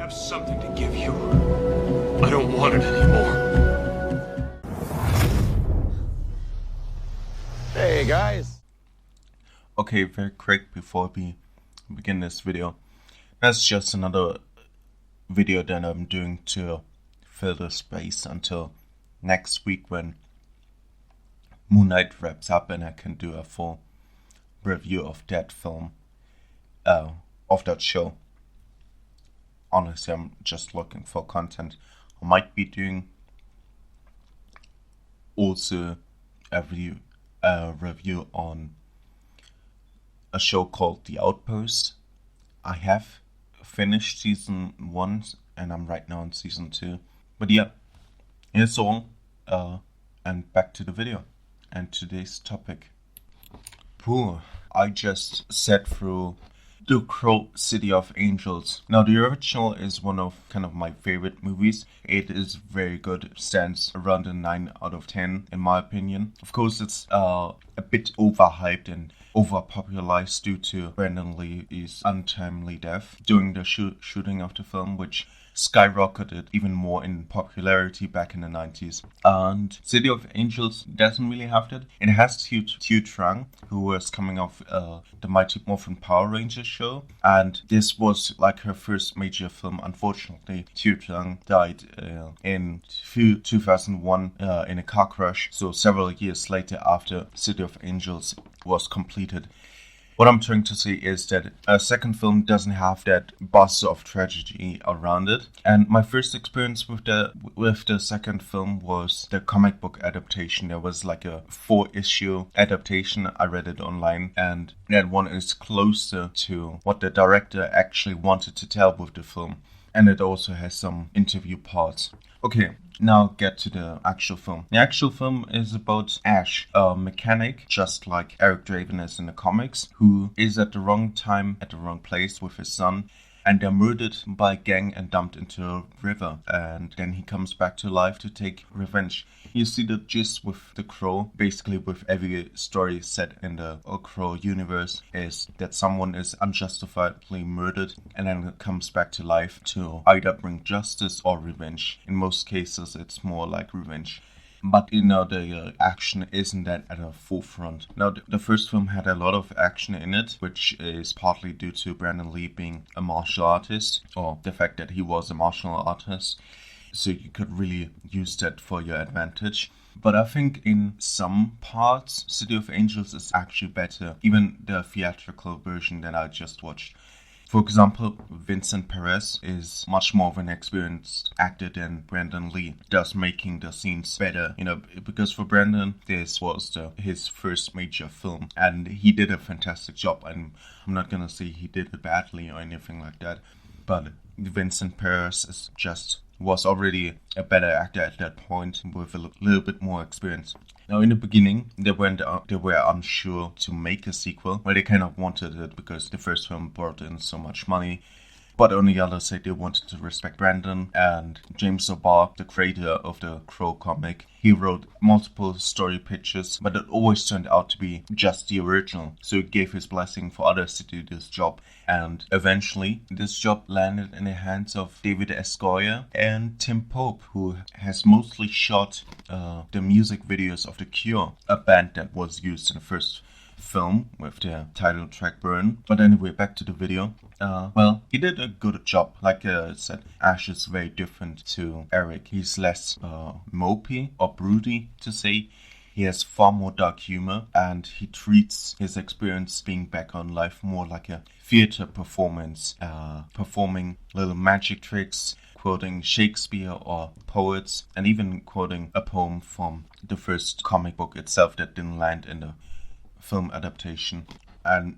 have something to give you. I don't want it anymore. Hey guys! Okay, very quick before we begin this video. That's just another video that I'm doing to fill the space until next week when Moon Knight wraps up and I can do a full review of that film, of that show. Honestly, I'm just looking for content. I might be doing also a review on a show called The Outpost. I have finished season 1 and I'm right now on season 2. But yeah, here's all. And back to the video and today's topic. I just sat through The Crow, City of Angels. Now, the original is one of kind of my favorite movies. It is very good. It stands around a 9 out of 10 in my opinion. Of course, it's a bit overhyped and overpopularized due to Brandon Lee's untimely death during the shooting of the film, which skyrocketed even more in popularity back in the 90s. And City of Angels doesn't really have that. It has Tiu Trang, who was coming off the Mighty Morphin Power Rangers show, and this was like her first major film. Unfortunately, Tiu Trang died in 2001 in a car crash, so several years later after City of Angels was completed. What I'm trying to say is that a second film doesn't have that buzz of tragedy around it. And my first experience with the second film was the comic book adaptation. There was like a 4-issue adaptation. I read it online, and that one is closer to what the director actually wanted to tell with the film. And it also has some interview parts. Okay, now get to the actual film. The actual film is about Ash, a mechanic, just like Eric Draven is in the comics, who is at the wrong time, at the wrong place with his son, and they're murdered by a gang and dumped into a river. And then he comes back to life to take revenge. You see the gist with The Crow, basically with every story set in the Crow universe, is that someone is unjustifiably murdered and then comes back to life to either bring justice or revenge. In most cases, it's more like revenge. But, the action isn't that at the forefront. Now, the first film had a lot of action in it, which is partly due to Brandon Lee being a martial artist, or the fact that he was a martial artist. So you could really use that for your advantage. But I think in some parts, City of Angels is actually better, even the theatrical version that I just watched. For example, Vincent Perez is much more of an experienced actor than Brandon Lee, thus making the scenes better. Because for Brandon, this was his first major film, and he did a fantastic job. And I'm not gonna say he did it badly or anything like that, but Vincent Perez was already a better actor at that point with a little bit more experience. Now, in the beginning, they were unsure to make a sequel. Well, they kind of wanted it because the first film brought in so much money. But on the other side, they wanted to respect Brandon and James O'Barr, the creator of the Crow comic. He wrote multiple story pitches, but it always turned out to be just the original. So he gave his blessing for others to do this job. And eventually, this job landed in the hands of David S. Goyer and Tim Pope, who has mostly shot the music videos of The Cure, a band that was used in the first film with their title track Burn. But anyway, back to the video. He did a good job. Like I said, Ash is very different to Eric. He's less mopey or broody to say. He has far more dark humor, and he treats his experience being back on life more like a theater performance, performing little magic tricks, quoting Shakespeare or poets, and even quoting a poem from the first comic book itself that didn't land in the film adaptation. And,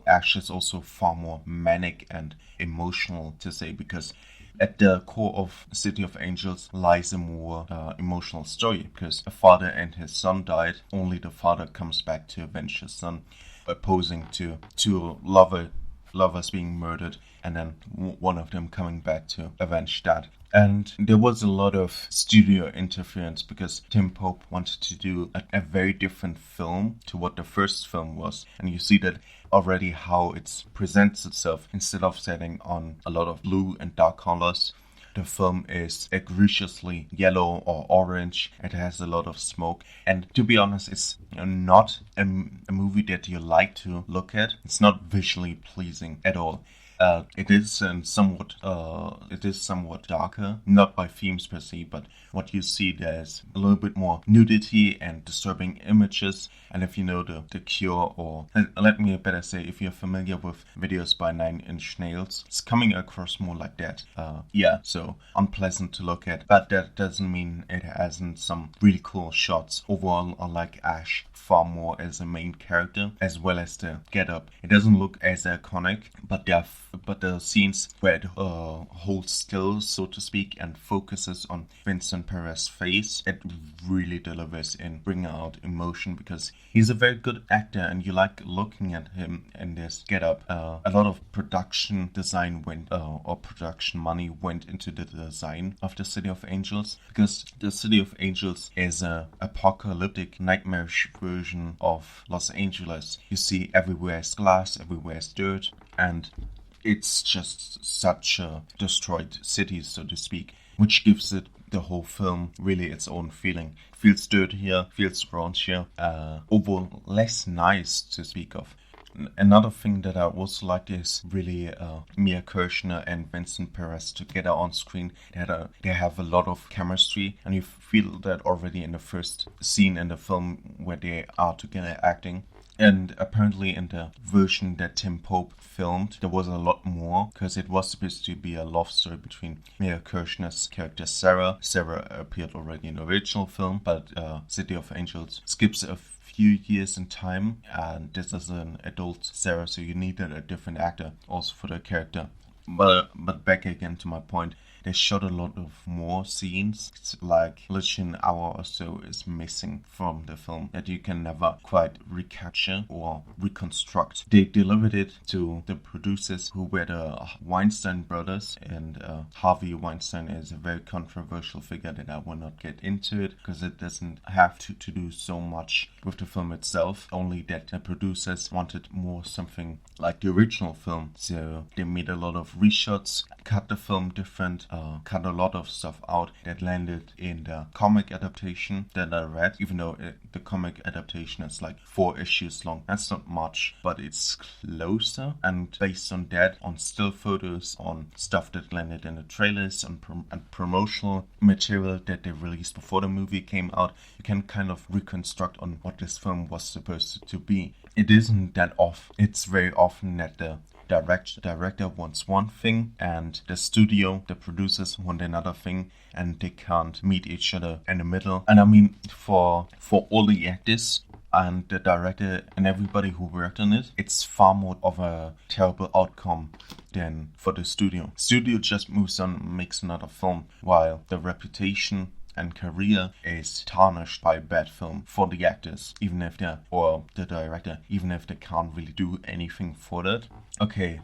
Ash is also far more manic and emotional to say, because at the core of City of Angels lies a more emotional story, because a father and his son died. Only the father comes back to avenge his son, opposing to two lovers being murdered, and then one of them coming back to avenge that. And there was a lot of studio interference because Tim Pope wanted to do a very different film to what the first film was. And you see that already how it presents itself. Instead of setting on a lot of blue and dark colors, the film is egregiously yellow or orange. It has a lot of smoke. And to be honest, it's not a movie that you like to look at. It's not visually pleasing at all. It is somewhat darker, not by themes per se, but what you see, there's a little bit more nudity and disturbing images. And if you know the Cure, or let me better say, if you're familiar with videos by 9 Inch Nails, it's coming across more like that. So unpleasant to look at, but that doesn't mean it hasn't some really cool shots. Overall, I like Ash far more as a main character, as well as the getup. It doesn't look as iconic, but the scenes where it holds still, so to speak, and focuses on Vincent Perez's face, it really delivers in bringing out emotion, because he's a very good actor and you like looking at him in this getup. A lot of production design production money went into the design of the City of Angels, because the City of Angels is a apocalyptic, nightmarish version of Los Angeles. You see everywhere is glass, everywhere is dirt, and it's just such a destroyed city, so to speak, which gives it the whole film really its own feeling. Feels dirtier, feels raunchier, overall less nice to speak of. Another thing that I also like is really Mia Kirshner and Vincent Perez together on screen. They have a lot of chemistry, and you feel that already in the first scene in the film where they are together acting. And apparently in the version that Tim Pope filmed, there was a lot more, because it was supposed to be a love story between Mia Kirshner's character Sarah. Sarah appeared already in the original film, but City of Angels skips a few years in time, and this is an adult Sarah, so you needed a different actor also for the character. But back again to my point, they shot a lot of more scenes. It's like literally an hour or so is missing from the film that you can never quite recapture or reconstruct. They delivered it to the producers, who were the Weinstein brothers, and Harvey Weinstein is a very controversial figure that I will not get into it, because it doesn't have to do so much with the film itself, only that the producers wanted more something like the original film. So they made a lot of reshots, cut the film different, cut a lot of stuff out that landed in the comic adaptation that I read, even though the comic adaptation is like 4 issues long. That's not much, but it's closer, and based on that, on still photos, on stuff that landed in the trailers, and promotional material that they released before the movie came out, you can kind of reconstruct on what this film was supposed to be. It isn't that off. It's very often that the director wants one thing and the studio, the producers, want another thing, and they can't meet each other in the middle. And I mean, for all the actors and the director and everybody who worked on it, it's far more of a terrible outcome than for the studio. Studio just moves on and makes another film, while the reputation and career is tarnished by a bad film for the actors, even if or the director, even if they can't really do anything for that. Okay,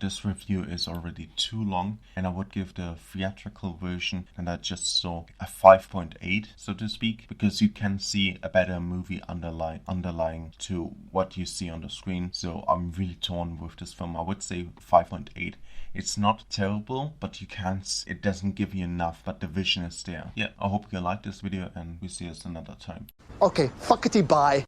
this review is already too long, and I would give the theatrical version that I just saw a 5.8, so to speak, because you can see a better movie underlying to what you see on the screen. So I'm really torn with this film. I would say 5.8. It's not terrible, but it doesn't give you enough, but the vision is there. Yeah, I hope you like this video, and we see us another time. Okay, fuckity bye.